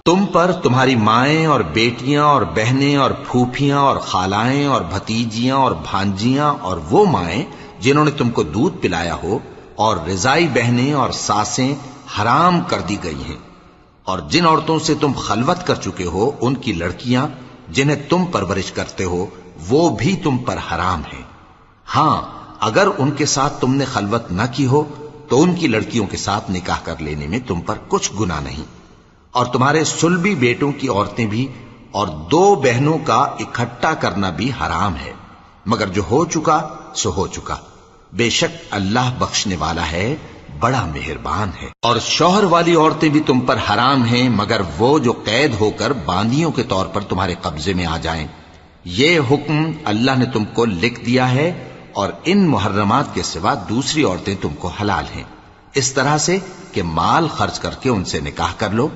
तुम पर तुम्हारी माएं और बेटियां और बहनें और फूफियां और खालाएं और भतीजियां और भांजियां और वो माएं जिन्होंने तुमको दूध पिलाया हो और रिजाई बहनें और सासें हराम कर दी गई हैं। और जिन औरतों से तुम खलवत कर चुके हो उनकी लड़कियां जिन्हें तुम परवरिश करते हो वो भी तुम पर हराम है। हां, अगर उनके साथ तुमने खलवत न की हो तो उनकी लड़कियों के साथ निकाह कर लेने में तुम पर कुछ गुनाह नहीं। और तुम्हारे सुलबी बेटों की औरतें भी और दो बहनों का इकट्ठा करना भी हराम है, मगर जो हो चुका सो हो चुका। बेशक अल्लाह बख्शने वाला है, बड़ा मेहरबान है। और शौहर वाली औरतें भी तुम पर हराम हैं, मगर वो जो कैद होकर बांदियों के तौर पर तुम्हारे कब्जे में आ जाएं। ये हुक्म अल्लाह ने तुमको लिख दिया है और इन मुहर्रमात के सिवा दूसरी औरतें तुमको हलाल हैं, इस तरह से कि माल खर्च करके उनसे निकाह कर लो